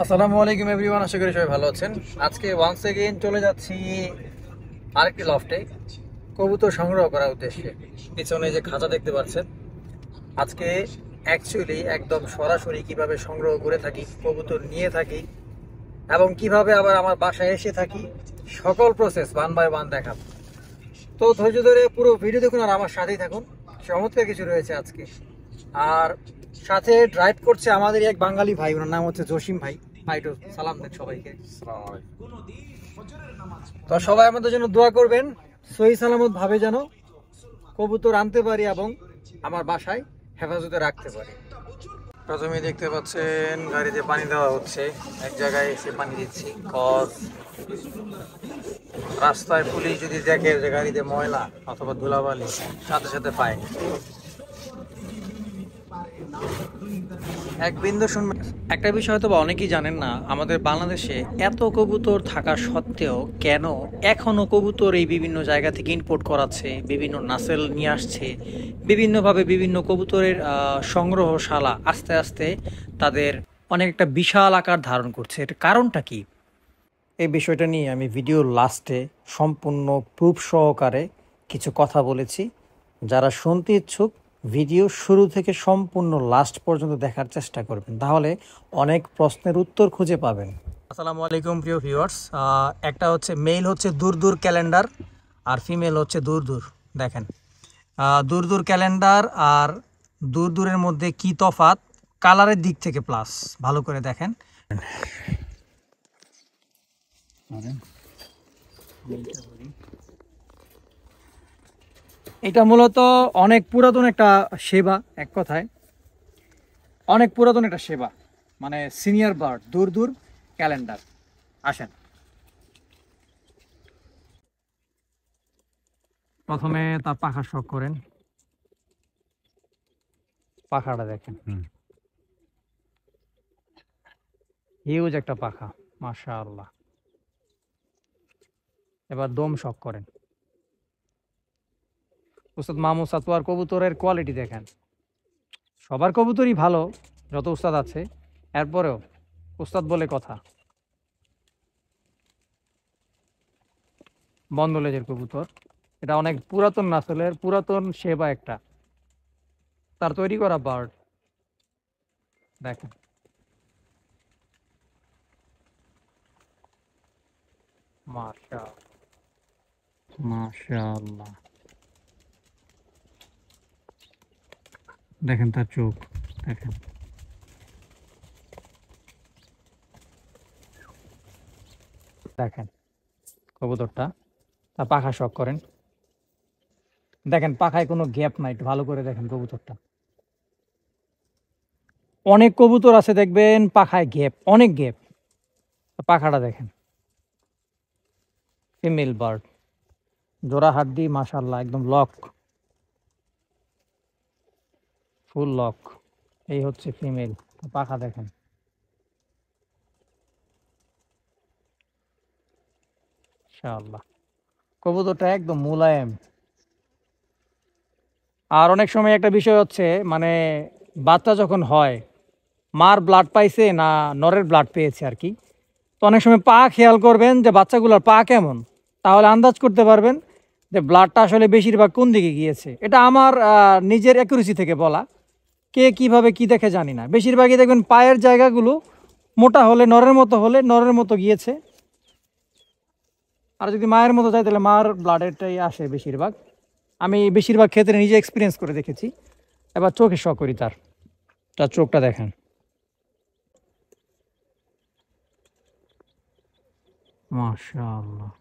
আসসালামু আলাইকুম এভরিওয়ান, আশা করি সবাই ভালো আছেন। আজকে ওয়ান্স এগেইন চলে যাচ্ছি আরেকটি লফটে কবুতর সংগ্রহ করার উদ্দেশ্যে। পিছনে যে খাঁচা দেখতে পাচ্ছেন, আজকে অ্যাকচুয়ালি একদম সরাসরি কিভাবে সংগ্রহ করে থাকি, কবুতর নিয়ে থাকি এবং কিভাবে আবার আমার বাসায় এসে থাকি, সকল প্রসেস ওয়ান বাই ওয়ান দেখাবো। তো ধৈর্য ধরে পুরো ভিডিও দেখুন আর আমার সাথেই থাকুন। চমৎকার কিছু রয়েছে আজকে। আর সাথে ড্রাইভ করছে আমাদের এক বাঙালি ভাই, ওনার নাম হচ্ছে জসিম ভাই। ভাই একটু সালাম দেন সবাইকে। তো সবাই আমাদের জন্য দোয়া করবেন, সহি সালামত ভাবে যেন কবুতর আনতে পারি এবং আমার বাসায় হেফাজতে রাখতে পারি। প্রথমে দেখতে পাচ্ছেন গাড়িতে পানি দেওয়া হচ্ছে, এক জায়গায় এসে পানি দিচ্ছি। কজ রাস্তায় পুলিশ যদি দেখে যে গাড়িতে ময়লা অথবা ধুলাবালি, সাথে সাথে পায়। এক বিন্দু শুনবেন। একটা বিষয় হয়তো বা অনেকেই জানেন না, আমাদের বাংলাদেশে এত কবুতর থাকা সত্ত্বেও কেন এখনো কবুতর এই বিভিন্ন জায়গা থেকে ইম্পোর্ট করাচ্ছে, বিভিন্ন নাসেল নিয়ে আসছে, বিভিন্নভাবে বিভিন্ন কবুতরের সংগ্রহশালা আস্তে আস্তে তাদের অনেক একটা বিশাল আকার ধারণ করছে। এর কারণটা কি? এই বিষয়টা নিয়ে আমি ভিডিওর লাস্টে সম্পূর্ণ প্রুফ সহকারে কিছু কথা বলেছি। যারা শুনতে ইচ্ছুক ভিডিও শুরু থেকে সম্পূর্ণ লাস্ট পর্যন্ত দেখার চেষ্টা করবেন, তাহলে অনেক প্রশ্নের উত্তর খুঁজে পাবেন। আসসালামু আলাইকুম প্রিয় ভিউয়ার্স। একটা হচ্ছে মেল হচ্ছে দূর দূর ক্যালেন্ডার আর ফিমেল হচ্ছে দূর দূর। দেখেন, দূর দূর ক্যালেন্ডার আর দূর দূরের মধ্যে কি তফাৎ কালারের দিক থেকে, প্লাস ভালো করে দেখেন। এটা মূলত অনেক পুরাতন একটা সেবা, এক কথায় অনেক পুরাতন একটা সেবা, মানে সিনিয়র বার্ড দূর দূর ক্যালেন্ডার। আসেন, প্রথমে তার পাখা শখ করেন। পাখাটা দেখেন, হিউজ একটা পাখা, মাশাআল্লাহ। এবার দম শখ করেন। উস্তাদ মাহমুদ সাতোয়ার কবুতরের কোয়ালিটি দেখেন। সবার কবুতরই ভালো, যত উস্তাদ আছে, এরপরেও উস্তাদ বলে কথা। বন্দলেজের কবুতর, এটা অনেক পুরাতন নাসলের, পুরাতন সেবা একটা, তার তৈরি করা বার্ড দেখেন। মাশাআল্লাহ, মাশাআল্লাহ। দেখেন তার চোখ, দেখেন। দেখেন কবুতরটা, তার পাখা শখ করেন। দেখেন পাখায় কোনো গ্যাপ নাই, একটু ভালো করে দেখেন কবুতরটা। অনেক কবুতর আছে দেখবেন পাখায় গ্যাপ, অনেক গ্যাপ। পাখাটা দেখেন, ফিমেল বার্ড, জোড়া হাড্ডি, মাশাআল্লাহ, একদম লক, ফুল লক। এই হচ্ছে ফিমেল, পাখা দেখেন, মাশাআল্লাহ। কবুতরটা একদম মোলায়েম। আর অনেক সময় একটা বিষয় হচ্ছে, মানে বাচ্চা যখন হয়, মার ব্লাড পাইছে না নরের ব্লাড পেয়েছে আর কি। তো অনেক সময় পা খেয়াল করবেন যে বাচ্চাগুলোর পা কেমন, তাহলে আন্দাজ করতে পারবেন যে ব্লাডটা আসলে বেশিরভাগ কোন দিকে গিয়েছে। এটা আমার নিজের অ্যাকুরেসি থেকে বলা, কে কিভাবে কি দেখে জানি না। বেশিরভাগই দেখবেন পায়ের জায়গাগুলো মোটা হলে, নরের মতো হলে নরের মতো গিয়েছে, আর যদি মায়ের মতো যায় তাহলে মার ব্লাডেরটাই আসে বেশিরভাগ। আমি বেশিরভাগ ক্ষেত্রে নিজে এক্সপিরিয়েন্স করে দেখেছি। এবার চোখে শখ করি, তার তার চোখটা দেখেন, মাশাআল্লাহ।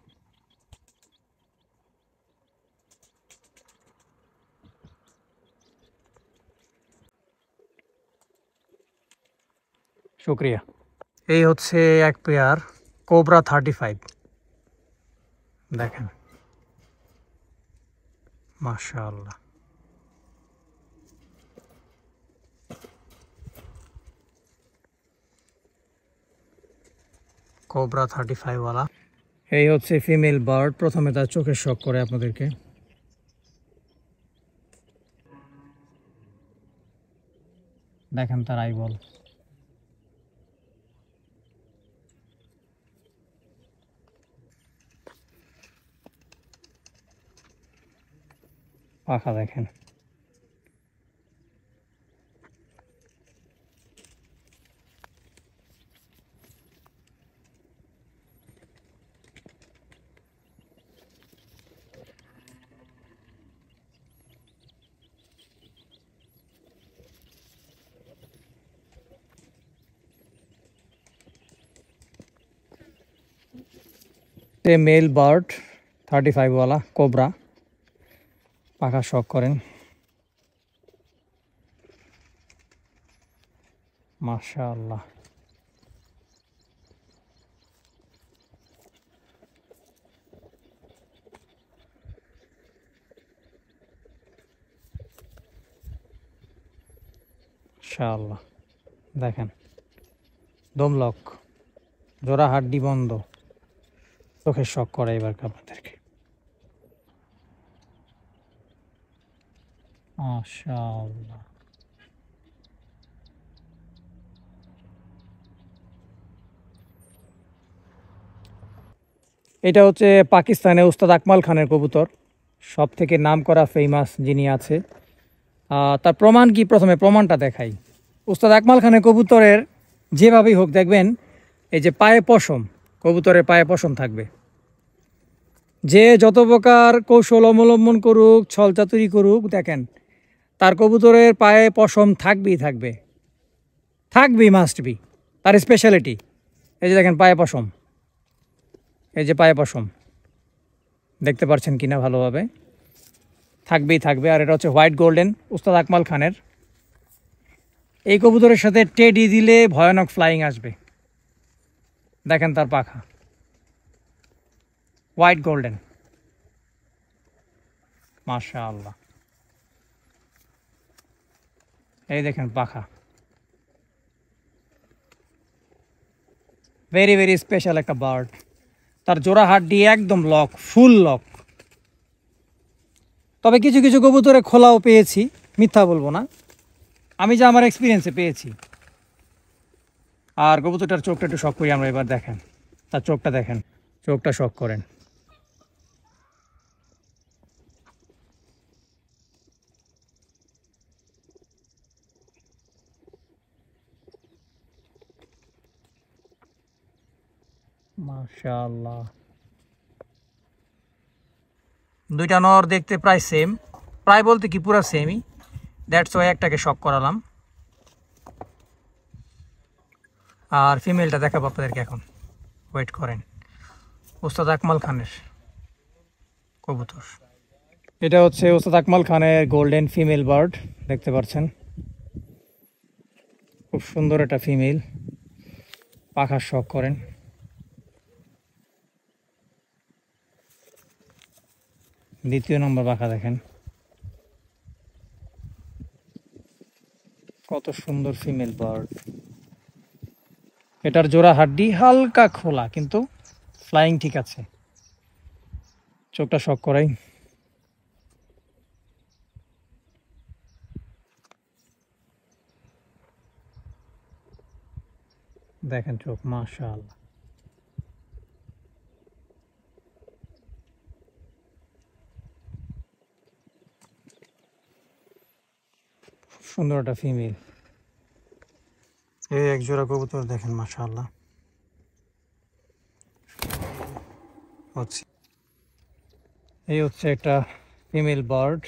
শুক্রিয়া। এই হচ্ছে এক পেয়ার কোবরা 35, দেখেন, মাশাআল্লাহ। কোবরা 35 ওয়ালা। এই হচ্ছে ফিমেল বার্ড। প্রথমে তার চোখের শখ করে আপনাদেরকে দেখেন, তার আইবল, পাখা দেখেন। মেল বার্ড 35 ওয়ালা কোবরা, পাখা শখ করেন। মাশাআল্লাহ। মাশাআল্লাহ দেখেন, দমলক, জোড়া হাড্ডি বন্ধ, চোখের শখ করে এবার আপনাদেরকে। মাশাআল্লাহ। এটা হচ্ছে পাকিস্তানে উস্তাদ আকমাল খানের কবুতর, সব থেকে নাম করা ফেমাস যিনি আছে। তার প্রমাণ কি, প্রথমে প্রমাণটা দেখাই। উস্তাদ আকমাল খানের কবুতরের যেভাবেই হোক দেখবেন এই যে পায়ে পশম, কবুতরের পায়ে পশম থাকবে। যে যত প্রকার কৌশল অবলম্বন করুক, ছলচাতুরি করুক, দেখেন তার কবুতরের পায়ে পশম থাকবেই থাকবে, থাকবেই, মাস্ট বি, তার স্পেশালিটি। এই যে দেখেন পায়ে পশম, এই যে পায়ে পশম দেখতে পাচ্ছেন কিনা ভালোভাবে, থাকবেই থাকবে। আর এটা হচ্ছে হোয়াইট গোল্ডেন উস্তাদ আকমাল খানের। এই কবুতরের সাথে টেডি দিলে ভয়ানক ফ্লাইং আসবে। দেখেন তার পাখা, হোয়াইট গোল্ডেন, মাশাআল্লাহ। এই দেখেন পাখা, ভেরি ভেরি স্পেশাল একটা বার্ড। তার জোড়া হাড্ডি একদম লক, ফুল লক। তবে কিছু কিছু কবুতরে খোলাও পেয়েছি, মিথ্যা বলবো না, আমি যা আমার এক্সপিরিয়েন্সে পেয়েছি। আর কবুতরটার চোখটা একটু শখ করি আমরা এবার। দেখেন তার চোখটা, দেখেন চোখটা শখ করেন। মাশাআল্লাহ। দুইটা নর দেখতে প্রায় সেম, প্রায় বলতে কি পুরা সেমই, দ্যাটস ওয়াই একটাকে শখ করালাম। আর ফিমেলটা দেখাবো আপনাদেরকে এখন, ওয়েট করেন। উস্তাদ আকমাল খানের কবুতর, এটা হচ্ছে উস্তাদ আকমাল খানের গোল্ডেন ফিমেল বার্ড, দেখতে পাচ্ছেন খুব সুন্দর একটা ফিমেল, পাখার শখ করেন। দ্বিতীয় নম্বর পাখা দেখেন, কত সুন্দর ফিমেল বার্ড। এটার জোড়া হাড্ডি হালকা খোলা, কিন্তু ফ্লাইং ঠিক আছে। চোখটা শখ করাই। দেখেন চোখ, মাশাআল্লাহ। সুন্দর একটা ফিমেল। এই এক জোড়া কবুতর দেখেন, মাশাআল্লাহ। এই হচ্ছে একটা ফিমেল বার্ড।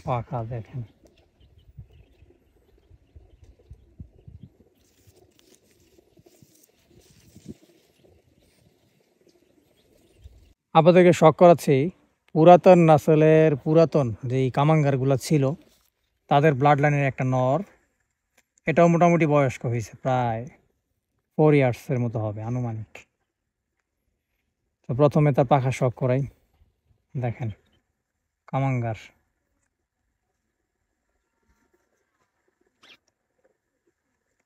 পাখা দেখেন, আপনাদেরকে শখ করাচ্ছি পুরাতন নাসলের, পুরাতন যেই কামাঙ্গারগুলো ছিল তাদের ব্লাড লাইনের একটা নর। এটাও মোটামুটি বয়স্ক হয়েছে, প্রায় 4 ইয়ার্সের মতো হবে আনুমানিক। তো প্রথমে তার পাখা শখ করাই। দেখেন কামাঙ্গার,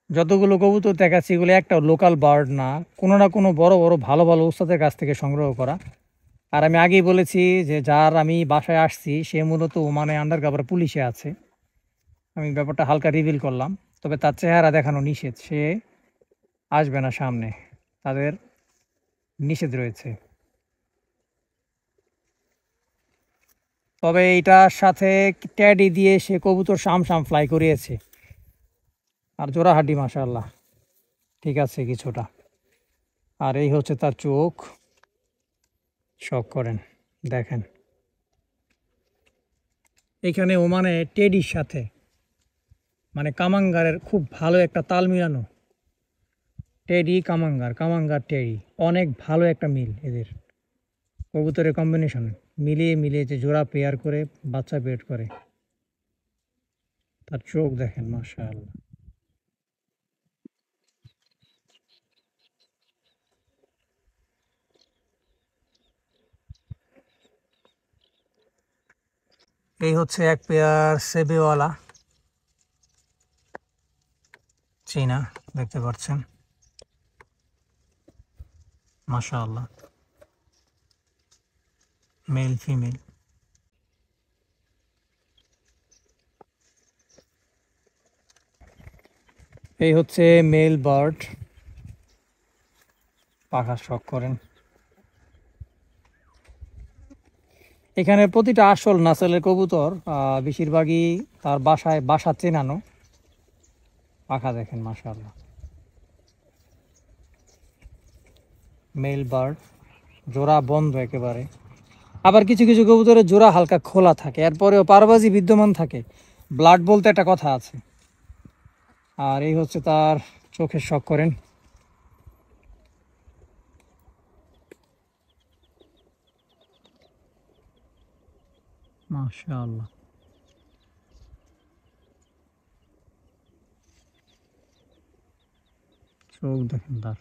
যতগুলো কবুতর দেখাচ্ছি এগুলো একটা লোকাল বার্ড না, কোনো না কোনো বড় বড় ভালো ভালো উস্তাদের কাছ থেকে সংগ্রহ করা। আর আমি আগেই বলেছি যে যার আমি বাসায় আসছি সে মূলত ওমানে আন্ডার কভার পুলিশে আছে। আমি ব্যাপারটা হালকা রিভিল করলাম, তবে তার চেহারা দেখানো নিষেধ, সে আসবে না সামনে, তাদের নিষেধ রয়েছে। তবে এইটার সাথে ট্যাডি দিয়ে সে কবুতর শাম শাম ফ্লাই করিয়েছে। আর জোড়াহাড্ডি মাশাআল্লাহ ঠিক আছে কিছুটা। আর এই হচ্ছে তার চোখ, শখ করেন দেখেন। এখানে ওমানে টেডির সাথে মানে কামাঙ্গারের খুব ভালো একটা তাল মিলানো। টেডি কামাঙ্গার, কামাঙ্গার টেডি, অনেক ভালো একটা মিল এদের কবুতরের কম্বিনেশন। মিলিয়ে মিলিয়ে যে জোড়া পেয়ার করে বাচ্চা বের করে। তার চোখ দেখেন মাশাআল্লাহ। এই হচ্ছে এক পেয়ার সেবেওয়ালা চীনা, দেখতে পাচ্ছেন মাশাআল্লাহ, মেল ফিমেল। এই হচ্ছে মেল বার্ড, পাখা শখ করেন। এখানে প্রতিটা আসল নাসেলের কবুতর বেশিরভাগই তার বাসা চেনানো। পাখা দেখেন মাশাআল্লাহ, মেল বার্ড, জোড়া বন্ধ একেবারে। আবার কিছু কিছু কবুতরের জোড়া হালকা খোলা থাকে, এরপরেও পারবাজি বিদ্যমান থাকে। ব্লাড বলতে একটা কথা আছে। আর এই হচ্ছে তার চোখের শখ করেন। মাশাআল্লাহ, চোখ দেখেন তার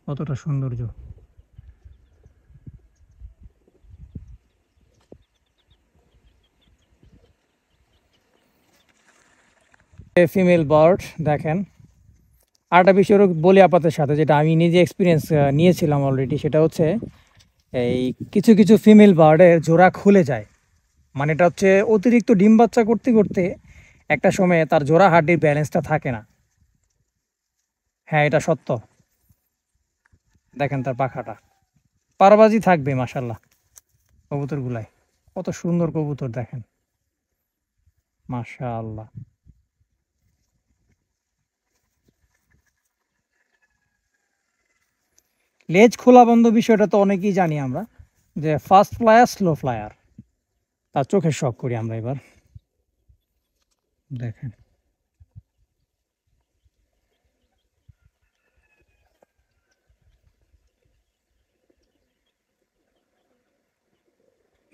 কতটা সৌন্দর্য। ফিমেল বার্ড দেখেন। আরেকটা বিষয় বলি আপনাদের সাথে, যেটা আমি নিজে এক্সপিরিয়েন্স নিয়েছিলাম অলরেডি, সেটা হচ্ছে এই কিছু কিছু ফিমেল বার্ডের জোড়া খুলে যায়। মানে এটা হচ্ছে অতিরিক্ত ডিম বাচ্চা করতে করতে একটা সময়ে তার জোড়া হাড্ডির ব্যালেন্সটা থাকে না। হ্যাঁ, এটা সত্য। দেখেন তার পাখাটা, পারবাজি থাকবে মাশাল্লাহ কবুতরগুলাই। কত সুন্দর কবুতর দেখেন মাশাআল্লাহ। লেজ খোলা বন্ধ বিষয়টা তো অনেকেই জানি আমরা, যে ফাস্ট ফ্লায়ার স্লো ফ্লায়ার, তার চোখের শখ করি আমরা এবার। দেখেন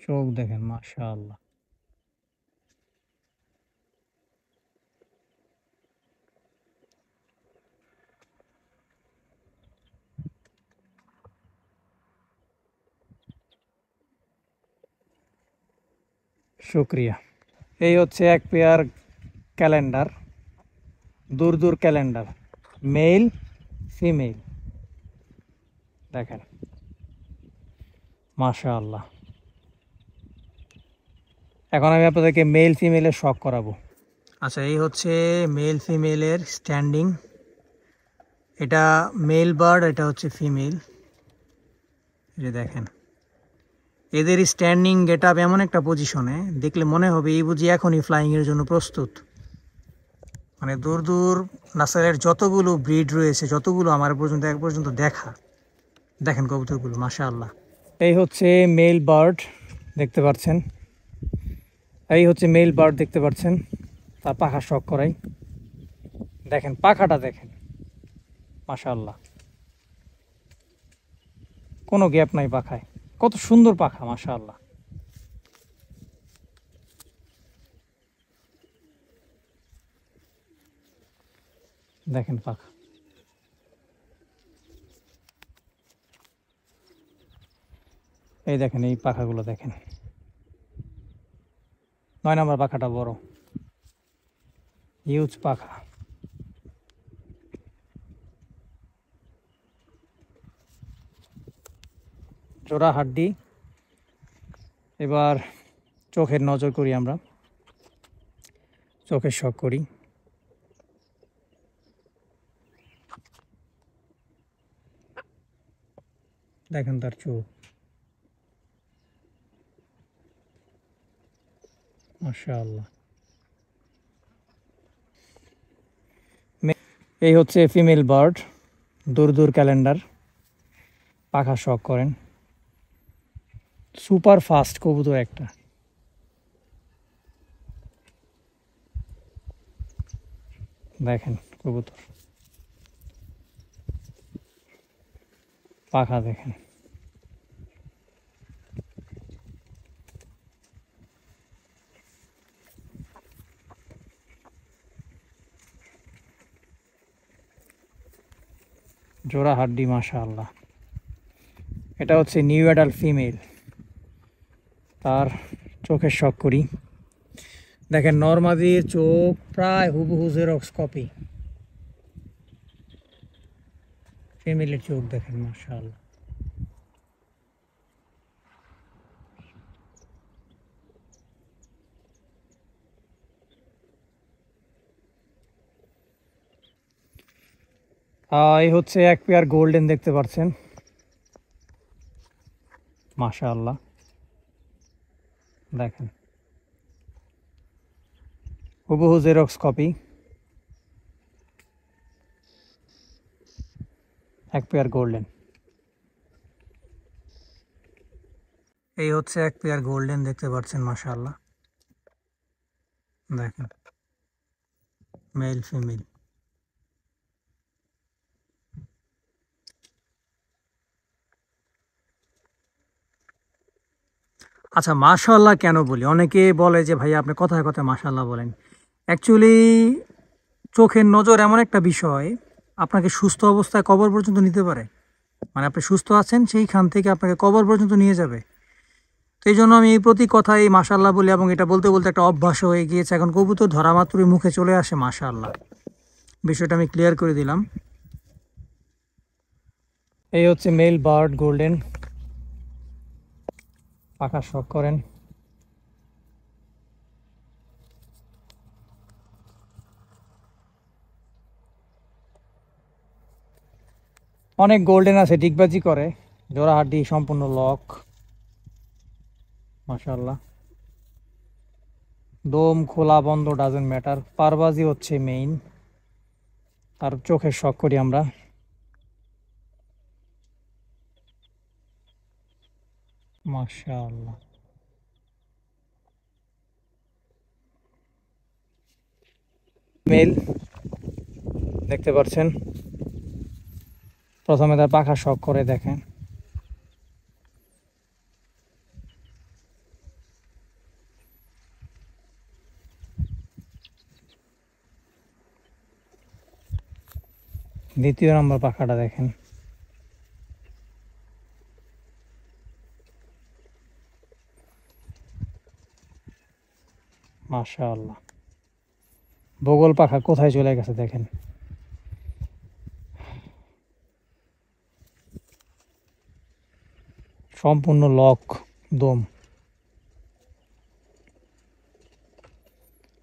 চোখ দেখেন মাশাআল্লাহ। শুক্রিয়া। এই হচ্ছে এক পেয়ার ক্যালেন্ডার, দূর দূর ক্যালেন্ডার, মেল ফিমেল দেখেন মাশাআল্লাহ। এখন আমি আপনাদেরকে মেল ফিমেলের শখ করাবো। আচ্ছা, এই হচ্ছে মেল ফিমেলের স্ট্যান্ডিং। এটা মেল বার্ড, এটা হচ্ছে ফিমেল। এই দেখেন এদের স্ট্যান্ডিং গেট আপ এমন একটা পজিশনে, দেখলে মনে হবে এই বুঝি এখনই ফ্লাইংয়ের জন্য প্রস্তুত। মানে দূর দূর নাসারের যতগুলো ব্রিড রয়েছে, যতগুলো আমার পর্যন্ত এক পর্যন্ত দেখা, দেখেন কবুতরগুলো মাশাআল্লাহ। এই হচ্ছে মেল বার্ড দেখতে পাচ্ছেন, এই হচ্ছে মেল বার্ড দেখতে পাচ্ছেন। তার পাখা শখ করাই, দেখেন পাখাটা দেখেন মাশাআল্লাহ, কোনো গ্যাপ নাই পাখায়, কত সুন্দর পাখা মাশাআল্লাহ। দেখেন পাখা, এই দেখেন এই পাখাগুলো দেখেন। 9 নম্বর পাখাটা বড়, হিউজ পাখা। জোড়া হাড্ডি। এবার চোখের নজর করি আমরা, চোখের শখ করি। দেখেন তার চোখ, মাশাআল্লাহ। এই হচ্ছে ফিমেল বার্ড, দূর দূর ক্যালেন্ডার, পাখা শখ করেন। সুপার ফাস্ট কবুতর একটা। দেখেন কবুতর, পাখা দেখেন। জোড়া হাড্ডি, মাশাআল্লাহ। এটা হচ্ছে নিউ অ্যাডাল্ট ফিমেল, তার চোখের শখ করি। দেখেন নরমাদির চোখ প্রায় হুবহু জেরক্স কপি। ফিমেলের চোখ দেখেন, মাশাআল্লাহ। এই হচ্ছে এক পেয়ার গোল্ডেন, দেখতে পাচ্ছেন, মাশাআল্লাহ। দেখেন হুবহু জেরক্স কপি, এক পেয়ার গোল্ডেন। এই হচ্ছে এক পেয়ার গোল্ডেন, দেখতে পাচ্ছেন, মাশাআল্লাহ। দেখেন মেল ফিমেল। আচ্ছা, মাশাআল্লাহ কেন বলি? অনেকে বলে যে ভাই আপনি কথায় কথায় মাশাআল্লাহ বলেন। অ্যাকচুয়ালি চোখের নজর এমন একটা বিষয়, আপনাকে সুস্থ অবস্থায় কবর পর্যন্ত নিতে পারে। মানে আপনি সুস্থ আছেন, সেইখান থেকে আপনাকে কবর পর্যন্ত নিয়ে যাবে। তো এই জন্য আমি এই প্রতি কথাই মাশাআল্লাহ বলি, এবং এটা বলতে বলতে একটা অভ্যাস হয়ে গিয়েছে। এখন কবুতর ধরা মাত্রই মুখে চলে আসে মাশাআল্লাহ। বিষয়টা আমি ক্লিয়ার করে দিলাম। এই হচ্ছে মেল বার্ড গোল্ডেন, পাখা শখ করেন। অনেক গোল্ডেন আছে ডিগবাজি করে, জোড়া হাড্ডি, সম্পূর্ণ লক, মাশাআল্লাহ। দম খোলা বন্ধ ডাজেন্ট ম্যাটার, পারবাজি হচ্ছে মেইন। আর চোখের শখ করি আমরা। মাশাআল্লাহ। মেল দেখতে পাচ্ছেন, প্রথমে তার পাখা শখ করে দেখেন। দ্বিতীয় নম্বর পাখাটা দেখেন, মাশাআল্লাহ। বগল পাখা কোথায় চলে গেছে দেখেন। সম্পূর্ণ লক, দম,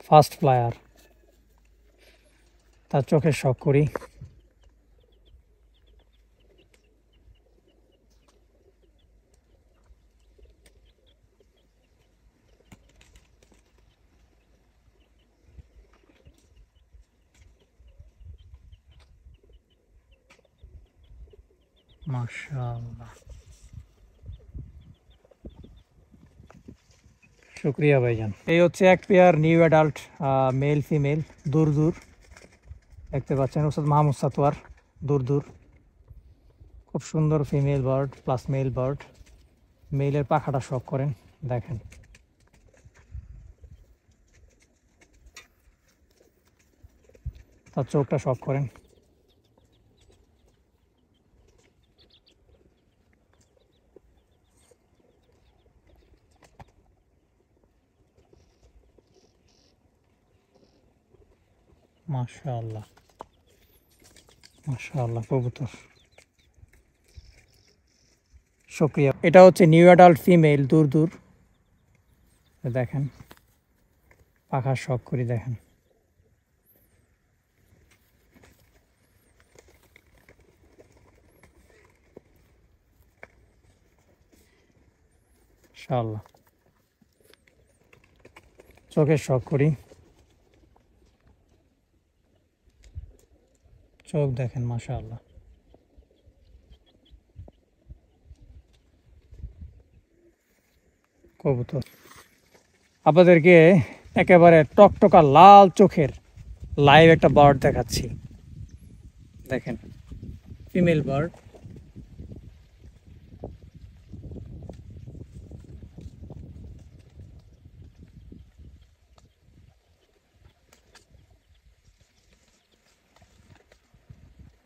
ফাস্ট ফ্লায়ার। তার চোখের শখ করি। মাশাআল্লাহ, শুক্রিয়া ভাইজান। এই হচ্ছে এক pair new adult male female, দূর দূর, দেখতে পাচ্ছেন, ওস্তাদ মাহমুদ সাতোয়ার, দূর দূর। খুব সুন্দর female bird plus male bird. মেলের পাখাটা শখ করেন, দেখেন। তার চোখটা শখ করেন। মাশাআল্লাহ, মাশাআল্লাহ কবুতর। শুক্রিয়া। এটা হচ্ছে নিউ অ্যাডাল্ট ফিমেল, দূর দূর দেখেন, পাখার শখ করি দেখেন। ইনশাআল্লাহ চোখের শখ করি, চোখ দেখেন মাশাআল্লাহ। কবুতর আপনাদেরকে একেবারে টকটকা লাল চোখের লাইভ একটা বার্ড দেখাচ্ছি, দেখেন ফিমেল বার্ড।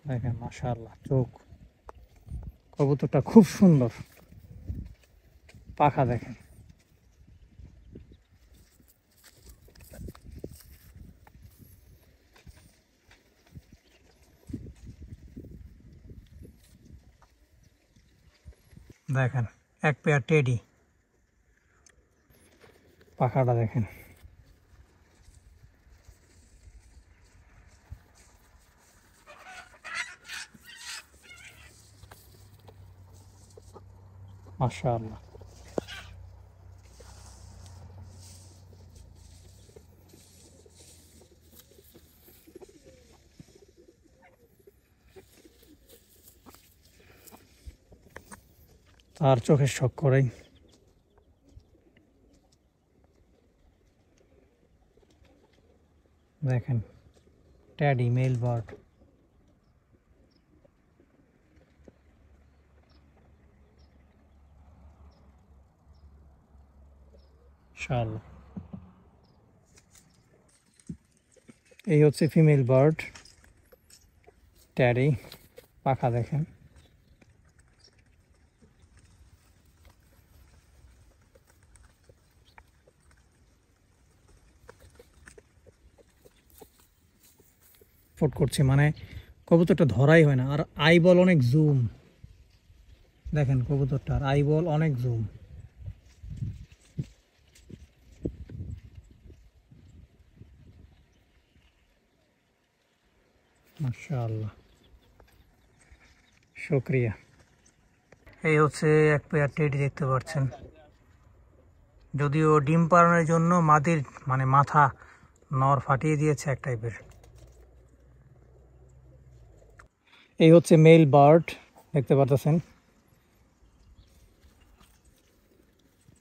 দেখেন মাশাআল্লাহ চোখ, কবুতরটা খুব সুন্দর, পাখা দেখেন। দেখেন এক পেয়ার টেডি, পাখাটা দেখেন। মাশাআল্লাহ তার চোখের শখ করেই। দেখেন ট্যাডি মেল বার্ড, ইনশাআল্লাহ। এই হচ্ছে ফিমেল বার্ড ট্যাডি, পাখা দেখেন। ফুট করছে মানে কবুতরটা ধরাই হয় না, আর আইবল অনেক জুম, দেখেন কবুতরটার আইবল অনেক জুম। মাশাআল্লাহ শুক্রিয়া। এই হচ্ছে এক পেয়ার টেডি দেখতে পাচ্ছেন, যদিও ডিম পাড়ানোর জন্য মাদির মানে মাথা নর ফাটিয়ে দিয়েছে এক টাইপের। এই হচ্ছে মেল বার্ড দেখতে পাচ্ছেন,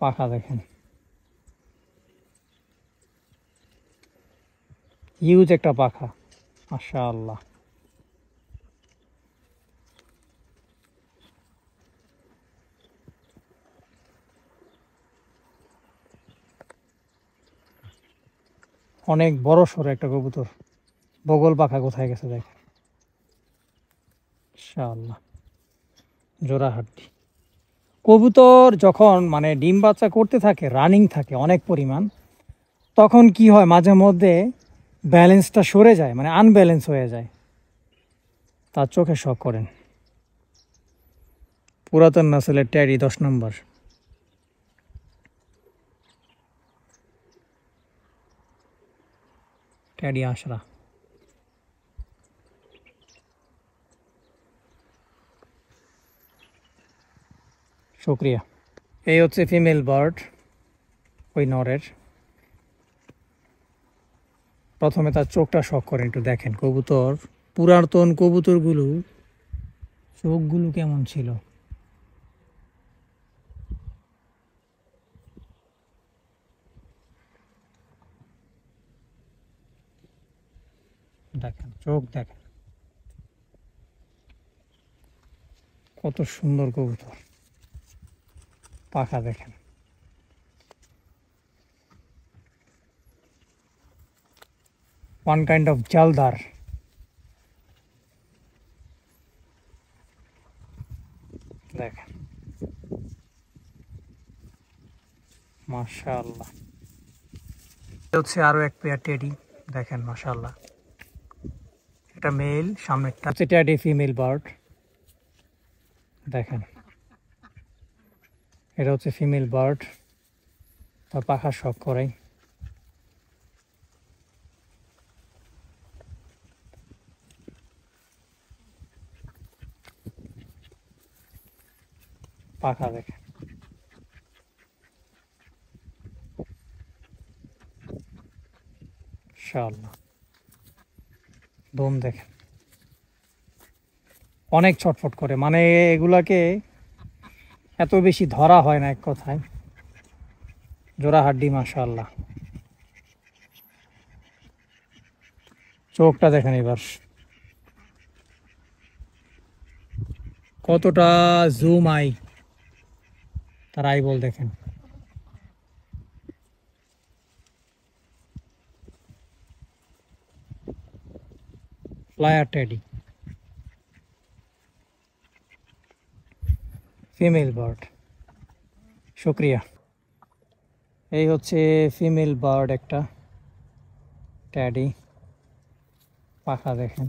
পাখা দেখেন, হিউজ একটা পাখা মাশাআল্লাহ। অনেক বড় সড়ো একটা কবুতর, বগল পাখা কোথায় গেছে দেখেন ইনশাআল্লাহ। জোড়া হাড্ডি। কবুতর যখন মানে ডিম বাচ্চা করতে থাকে, রানিং থাকে অনেক পরিমাণ, তখন কি হয় মাঝে মধ্যে ব্যালেন্সটা সরে যায়, মানে আনব্যালেন্স হয়ে যায়, তার চোখে শখ করেন। পুরাতন নাসেলের ট্যাডি 10 নম্বর, ট্যাডি আশরা। শুক্রিয়া। এই হচ্ছে ফিমেল বার্ড ওই নরের। প্রথমে তার চোখটা শখ করেন, একটু দেখেন কবুতর, পুরাতন কবুতরগুলো চোখগুলো কেমন ছিল। দেখেন চোখ দেখেন কত সুন্দর কবুতর, পাখা দেখেন। one kind of জালদার। দেখেন মাশাআল্লাহ। হচ্ছে আরো এক পেয়ার টেডি, দেখেন মাশাআল্লাহ। এটা মেল, সামনেরটা হচ্ছে ট্যাডি ফিমেল বার্ড, দেখেন এটা হচ্ছে ফিমেল বার্ড, তার পাখার শখ করাই। পাখা দেখে ইনশাআল্লাহ। দম দেখেন, অনেক ছটফট করে, মানে এগুলাকে এত বেশি ধরা হয় না এক কথায়। জোড়া হাড্ডি মাশাআল্লাহ। চোখটা দেখেন এবার কতটা জুম আই, তার আইবল দেখেন। Flyer teddy, female bird. শুক্রিয়া। এই হচ্ছে ফিমেল বার্ড একটা, ট্যাডি। পাখা দেখেন,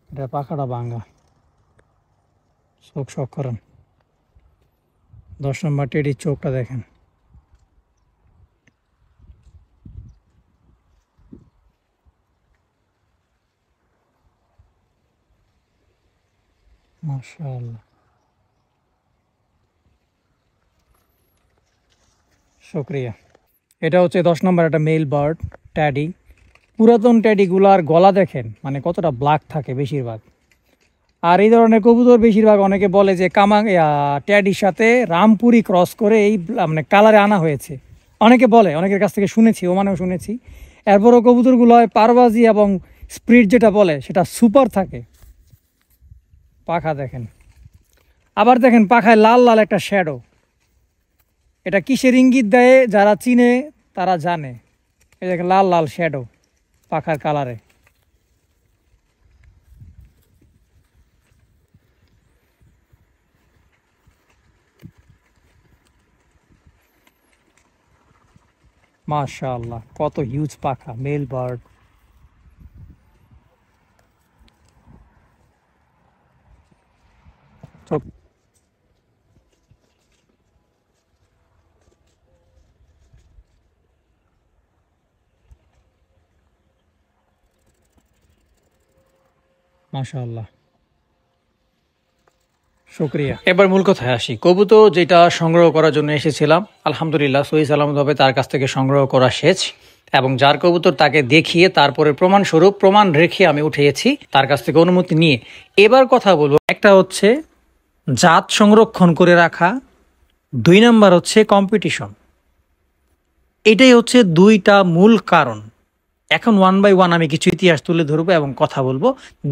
এটা পাখাটা ভাঙ্গা, চোখ শখ করেন। 10 নম্বর টেডির চোখটা দেখেন, মাশাআল্লাহ। শুক্রিয়া। এটা হচ্ছে 10 নম্বর একটা মেল বার্ড, ট্যাডি। পুরাতন ট্যাডিগুলার গলা দেখেন, মানে কতটা ব্ল্যাক থাকে বেশিরভাগ। আর এই ধরনের কবুতর বেশিরভাগ অনেকে বলে যে ট্যাডির সাথে রামপুরি ক্রস করে এই মানে কালারে আনা হয়েছে। অনেকে বলে, অনেকের কাছ থেকে শুনেছি, ও মানেও শুনেছি। এরপরও কবুতরগুলো হয় পারবাজি এবং স্প্রিট যেটা বলে সেটা সুপার থাকে। পাখা দেখেন, আবার দেখেন পাখায় লাল লাল একটা শ্যাডো। এটা কিসের ইঙ্গিত দেয় যারা চিনে তারা জানে। এই দেখেন লাল লাল শ্যাডো পাখার কালারে। মাশাআল্লাহ, কত হিউজ পাখা, মেল বার্ড। মাশাআল্লাহ, শুক্রিয়া। এবার মূল কথায় আসি। কবুতর যেটা সংগ্রহ করার জন্য এসেছিলাম, আলহামদুলিল্লাহ সহি সালামতভাবে তার কাছ থেকে সংগ্রহ করা শেষ। এবং যার কবুতর তাকে দেখিয়ে তারপরে প্রমাণস্বরূপ প্রমাণ রেখে আমি উঠেছি তার কাছ থেকে অনুমতি নিয়ে। এবার কথা বলবো, একটা হচ্ছে জাত সংরক্ষণ করে রাখা, 2 নাম্বার হচ্ছে কম্পিটিশন। এটাই হচ্ছে 2টা মূল কারণ। এখন 1 বাই 1 আমি কিছু ইতিহাস তুলে ধরবো এবং কথা বলবো,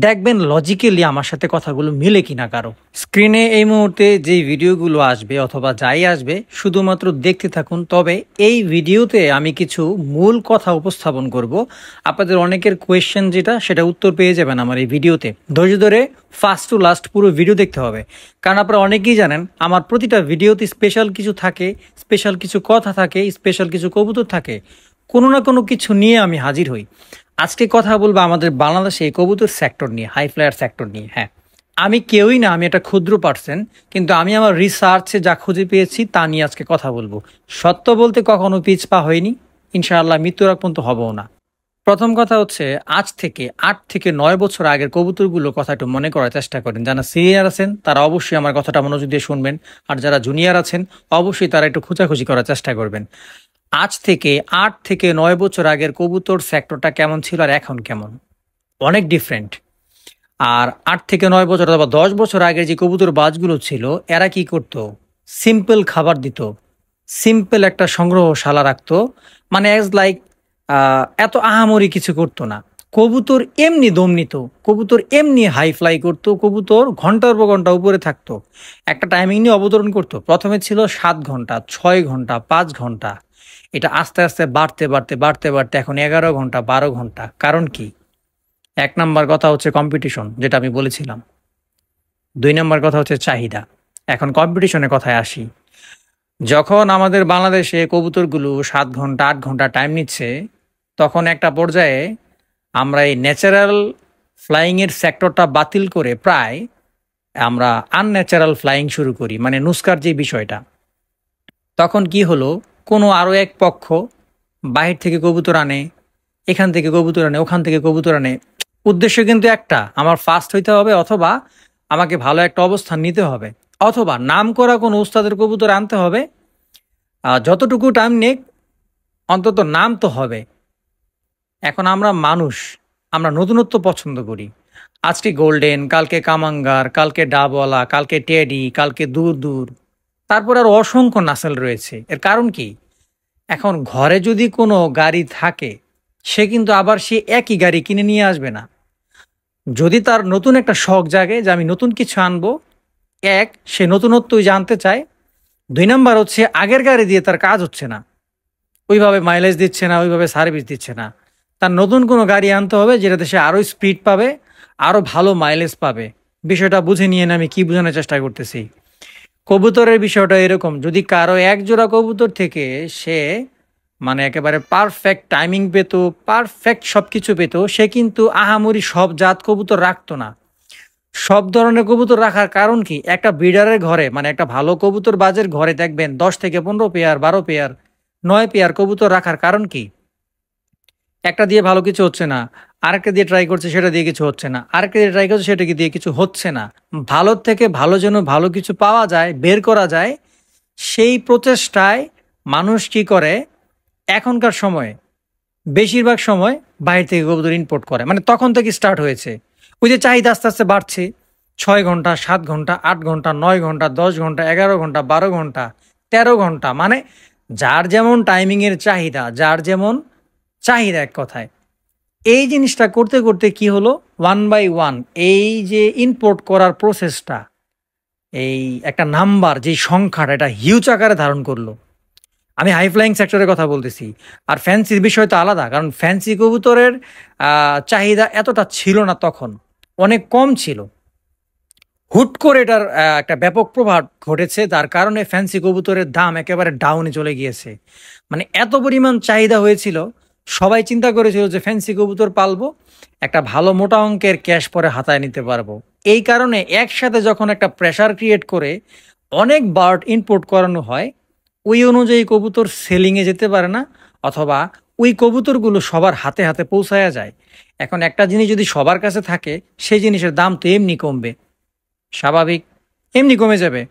দেখবেন লজিক্যালি আমার সাথে কথাগুলো মিলে কিনা কারো। স্ক্রিনে এই মুহূর্তে যে ভিডিওগুলো আসবে অথবা যাই আসবে শুধুমাত্র দেখতে থাকুন। তবে এই ভিডিওতে আমি কিছু মূল কথা উপস্থাপন করব। আপনাদের অনেকের কোয়েশ্চেন যেটা, সেটা উত্তর পেয়ে যাবেন আমার এই ভিডিওতে। ধৈর্য ধরে ফার্স্ট টু লাস্ট পুরো ভিডিও দেখতে হবে, কারণ আপনারা অনেকেই জানেন আমার প্রতিটা ভিডিওতে স্পেশাল কিছু থাকে, স্পেশাল কিছু কথা থাকে, স্পেশাল কিছু কবুতর থাকে, কোনো না কোনো কিছু নিয়ে আমি হাজির হই। আজকে কথা বলবো আমাদের বাংলাদেশে এই কবুতর সেক্টর নিয়ে, হাই ফ্লায়ার সেক্টর নিয়ে। হ্যাঁ, আমি কেউই না, আমি একটা ক্ষুদ্র পার্সন, কিন্তু আমি আমার রিসার্চে যা খুঁজে পেয়েছি তা নিয়ে আজকে কথা বলবো। সত্য বলতে কখনো পিছপা হয়নি, ইনশাআল্লাহ মৃত্যুর আগ পর্যন্ত হবও না। প্রথম কথা হচ্ছে, আজ থেকে 8 থেকে 9 বছর আগের কবুতরগুলোর কথা একটু মনে করার চেষ্টা করেন। যারা সিনিয়র আছেন তারা অবশ্যই আমার কথাটা মনোযোগ দিয়ে শুনবেন, আর যারা জুনিয়র আছেন অবশ্যই তারা একটু খোঁজাখুঁজি করার চেষ্টা করবেন। আজ থেকে 8 থেকে 9 বছর আগের কবুতর সেক্টরটা কেমন ছিল আর এখন কেমন, অনেক ডিফারেন্ট। আর 8 থেকে 9 বছর অথবা 10 বছর আগের যে কবুতর বাজগুলো ছিল, এরা কি করতো? সিম্পল খাবার দিত, সিম্পল একটা সংগ্রহশালা রাখতো, মানে অ্যাজ লাইক এত আহামরি কিছু করতো না। কবুতর এমনি দম নিত, কবুতর এমনি হাই ফ্লাই করতো, কবুতর ঘন্টার পর ঘন্টা উপরে থাকতো, একটা টাইমিং নিয়ে অবতরণ করতো। প্রথমে ছিল 7 ঘন্টা, 6 ঘন্টা, 5 ঘন্টা, এটা আস্তে আস্তে বাড়তে বাড়তে বাড়তে বাড়তে এখন 11 ঘন্টা, 12 ঘন্টা। কারণ কি? 1 নাম্বার কথা হচ্ছে কম্পিটিশন, যেটা আমি বলেছিলাম। 2 নাম্বার কথা হচ্ছে চাহিদা। এখন কম্পিটিশনের কথায় আসি। যখন আমাদের বাংলাদেশে কবুতরগুলো 7 ঘন্টা 8 ঘন্টা টাইম নিচ্ছে, তখন একটা পর্যায়ে আমরা এই ন্যাচারাল ফ্লাইং এর সেক্টরটা বাতিল করে প্রায় আমরা আনন্যাচারাল ফ্লাইং শুরু করি, মানে নুস্কার যে বিষয়টা। তখন কি হলো, কোনো আরো এক পক্ষ বাহির থেকে কবুতর আনে, এখান থেকে কবুতর আনে, ওখান থেকে কবুতর আনে। উদ্দেশ্য কিন্তু একটা, আমার ফাস্ট হইতে হবে, অথবা আমাকে ভালো একটা অবস্থান নিতে হবে, অথবা নাম করা কোনো উস্তাদের কবুতর আনতে হবে। যতটুকু টাইম নেক, অন্তত নাম তো হবে। এখন আমরা মানুষ, আমরা নতুনত্ব পছন্দ করি। আজকে গোল্ডেন, কালকে কামাঙ্গার, কালকে ডাবওয়ালা, কালকে টেডি, কালকে দূর দূর, তারপর আর অসংখ্য নাসেল রয়েছে। এর কারণ কি? এখন ঘরে যদি কোনো গাড়ি থাকে, সে কিন্তু আবার সে একই গাড়ি কিনে নিয়ে আসবে না। যদি তার নতুন একটা শখ জাগে যে আমি নতুন কিছু আনবো, এক, সে নতুনত্বই জানতে চায়। 2 নাম্বার হচ্ছে আগের গাড়ি দিয়ে তার কাজ হচ্ছে না, ওইভাবে মাইলেজ দিচ্ছে না, ওইভাবে সার্ভিস দিচ্ছে না। তার নতুন কোনো গাড়ি আনতে হবে যেটাতে সে আরও স্পিড পাবে, আরও ভালো মাইলেজ পাবে। বিষয়টা বুঝে নিয়ে আমি কি বোঝানোর চেষ্টা করতেছি। কবুতরের বিষয়টা এরকম, যদি কারো এক জোড়া কবুতর থেকে সে মানে একেবারে পারফেক্ট টাইমিং পেত, পারফেক্ট সব কিছু পেত, সে কিন্তু আহামরি সব জাত কবুতর রাখতো না। সব ধরনের কবুতর রাখার কারণ কি? একটা ব্রিডারের ঘরে, মানে একটা ভালো কবুতর বাজের ঘরে দেখবেন 10 থেকে 15 পেয়ার, 12 পেয়ার, 9 পেয়ার কবুতর রাখার কারণ কি? একটা দিয়ে ভালো কিছু হচ্ছে না, আরেকটা দিয়ে ট্রাই করছে, সেটা দিয়ে কিছু হচ্ছে না, আরেকটা দিয়ে ট্রাই করছে, সেটা দিয়ে কিছু হচ্ছে না। ভালোর থেকে ভালো যেন ভালো কিছু পাওয়া যায়, বের করা যায়, সেই প্রচেষ্টায় মানুষ কি করে, এখনকার সময়ে বেশিরভাগ সময় বাইরে থেকে কবুতর ইম্পোর্ট করে। মানে তখন থেকে স্টার্ট হয়েছে। ওই যে চাহিদা আস্তে আস্তে বাড়ছে, 6 ঘন্টা 7 ঘন্টা 8 ঘন্টা 9 ঘন্টা 10 ঘন্টা 11 ঘন্টা 12 ঘন্টা 13 ঘন্টা, মানে যার যেমন টাইমিংয়ের চাহিদা, যার যেমন চাহিদা এক কথায়। এই জিনিসটা করতে করতে কি হলো, 1 বাই 1 এই যে ইম্পোর্ট করার প্রসেসটা, এই একটা নাম্বার, যে সংখ্যাটা, এটা হিউজ আকারে ধারণ করলো। আমি হাই ফ্লাইং সেক্টরের কথা বলতেছি। আর ফ্যান্সির বিষয় তো আলাদা, কারণ ফ্যান্সি কবুতরের চাহিদা এতটা ছিল না তখন, অনেক কম ছিল। হুট করে এটার একটা ব্যাপক প্রভাব ঘটেছে, তার কারণে ফ্যান্সি কবুতরের দাম একেবারে ডাউনে চলে গিয়েছে। মানে এত পরিমাণ চাহিদা হয়েছিল, সবাই চিন্তা করেছিল যে ফ্যান্সি কবুতর পালবো, একটা ভালো মোটা অঙ্কের ক্যাশ পরে হাতায় নিতে পারবো। এই কারণে একসাথে যখন একটা প্রেসার ক্রিয়েট করে অনেক বার্ড ইম্পোর্ট করানো হয়, ওই অনুযায়ী কবুতর সেলিংয়ে যেতে পারে না, অথবা ওই কবুতরগুলো সবার হাতে হাতে পৌঁছায়া যায়। এখন একটা জিনিস যদি সবার কাছে থাকে, সেই জিনিসের দাম তো এমনি কমবে, স্বাভাবিক, এমনি কমে যাবে।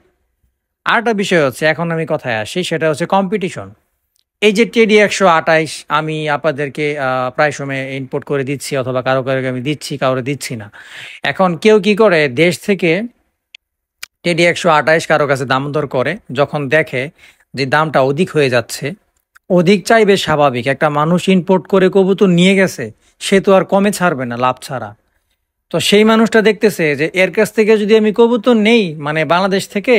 আরেকটা বিষয় হচ্ছে, এখন আমি কথায় আসি, সেটা হচ্ছে কম্পিটিশন। এই যে টেডি 128 আমি আপনাদেরকে প্রায় সময় ইম্পোর্ট করে দিচ্ছি, অথবা কারো কারো আমি দিচ্ছি, কারো দিচ্ছি না। এখন কেউ কি করে, দেশ থেকে টেডি 128 কারো কাছে দাম দর করে, যখন দেখে যে দামটা অধিক হয়ে যাচ্ছে, অধিক চাইবে, স্বাভাবিক। একটা মানুষ ইম্পোর্ট করে কবুতর নিয়ে গেছে, সে তো আর কমে ছাড়বে না লাভ ছাড়া। তো সেই মানুষটা দেখতেছে যে এর কাছ থেকে যদি আমি কবুতর নেই, মানে বাংলাদেশ থেকে,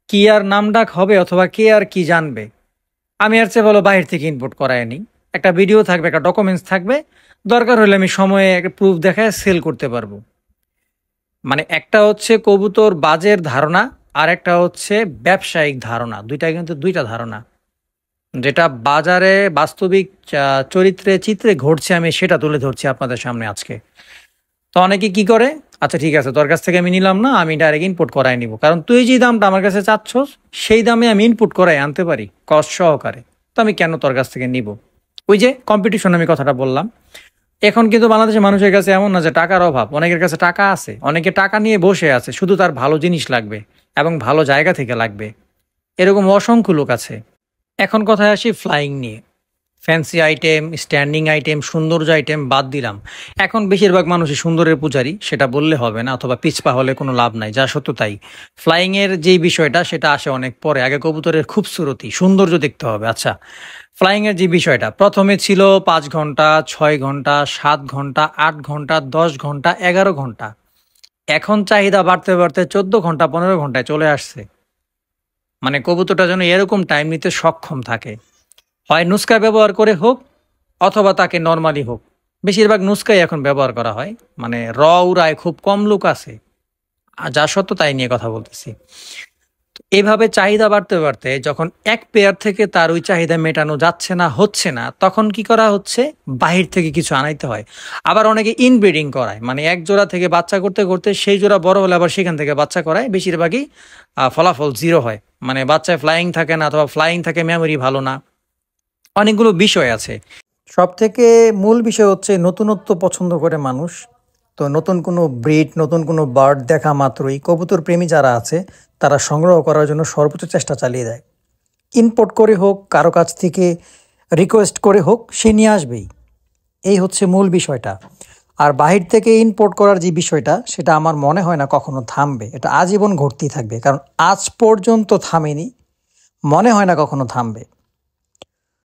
কি আর নাম ডাক হবে, অথবা কে আর কি জানবে। আমি আর চেয়ে ভালো বাইরে থেকে ইম্পোর্ট করায় নি। একটা ভিডিও থাকবে, একটা ডকুমেন্টস থাকবে, দরকার হলে আমি সময়ে একটা প্রুফ দেখায় সেল করতে পারবো। মানে একটা হচ্ছে কবুতর বাজের ধারণা, আর একটা হচ্ছে ব্যবসায়িক ধারণা, দুইটা কিন্তু দুইটা ধারণা। যেটা বাজারে বাস্তবিক চরিত্রে চিত্রে ঘটছে, আমি সেটা তুলে ধরছি আপনাদের সামনে আজকে। তো অনেকে কি করে, আচ্ছা ঠিক আছে, তোর কাছ থেকে আমি নিলাম না, আমি ডাইরেক্ট ইনপুট করাই নিব, কারণ তুই যে দামটা আমার কাছে চাচ্ছস, সেই দামে আমি ইনপুট করাই আনতে পারি কষ্ট সহকারে। তো আমি কেন তোর কাছ থেকে নিব? ওই যে কম্পিটিশন, আমি কথাটা বললাম। এখন কিন্তু বাংলাদেশের মানুষের কাছে এমন না যে টাকার অভাব, অনেকের কাছে টাকা আছে, অনেকে টাকা নিয়ে বসে আছে, শুধু তার ভালো জিনিস লাগবে এবং ভালো জায়গা থেকে লাগবে। এরকম অসংখ্য লোক আছে। এখন কথায় আসি ফ্লাইং নিয়ে। ফ্যান্সি আইটেম, স্ট্যান্ডিং আইটেম, সৌন্দর্য আইটেম বাদ দিলাম। এখন বেশিরভাগ মানুষই সুন্দরের পূজারি, সেটা বললে হবে না, অথবা পিছপা হলে কোনো লাভ নাই, যা সত্য তাই। ফ্লাইং এর যেই বিষয়টা, সেটা আসে অনেক পরে, আগে কবুতরের খুবসুরতি সৌন্দর্য দেখতে হবে। আচ্ছা, ফ্লাইং এর যে বিষয়টা, প্রথমে ছিল 5 ঘন্টা 6 ঘন্টা 7 ঘন্টা 8 ঘন্টা 10 ঘন্টা 11 ঘন্টা, এখন চাহিদা বাড়তে বাড়তে 14 ঘন্টা 15 ঘন্টায় চলে আসছে। মানে কবুতরটা যেন এরকম টাইম নিতে সক্ষম থাকে, হয় নুস্কা ব্যবহার করে হোক, অথবা তাকে নর্মালি হোক। বেশিরভাগ নুস্কাই এখন ব্যবহার করা হয়, মানে উড়ায় খুব কম লোক আছে। আর যা সত্য তাই নিয়ে কথা বলতেছি। এভাবে চাহিদা বাড়তে বাড়তে যখন এক পেয়ার থেকে তার ওই চাহিদা মেটানো যাচ্ছে না, হচ্ছে না, তখন কি করা হচ্ছে? বাহির থেকে কিছু আনাইতে হয়। আবার অনেকে ইনব্রিডিং করায়, মানে এক জোড়া থেকে বাচ্চা করতে করতে সেই জোড়া বড় হলে আবার সেখান থেকে বাচ্চা করায়। বেশিরভাগই ফলাফল জিরো হয়, মানে বাচ্চায় ফ্লাইং থাকে না, অথবা ফ্লাইং থাকে মেমোরি ভালো না, অনেকগুলো বিষয় আছে। সব থেকে মূল বিষয় হচ্ছে নতুনত্ব পছন্দ করে মানুষ। তো নতুন কোনো ব্রিড, নতুন কোনো বার্ড দেখা মাত্রই কবুতর প্রেমী যারা আছে তারা সংগ্রহ করার জন্য সর্বোচ্চ চেষ্টা চালিয়ে দেয়। ইম্পোর্ট করে হোক, কারো কাছ থেকে রিকোয়েস্ট করে হোক, সে নিয়ে আসবেই। এই হচ্ছে মূল বিষয়টা। আর বাহির থেকে ইম্পোর্ট করার যে বিষয়টা, সেটা আমার মনে হয় না কখনো থামবে। এটা আজীবন ঘটতেই থাকবে, কারণ আজ পর্যন্ত থামেনি, মনে হয় না কখনো থামবে।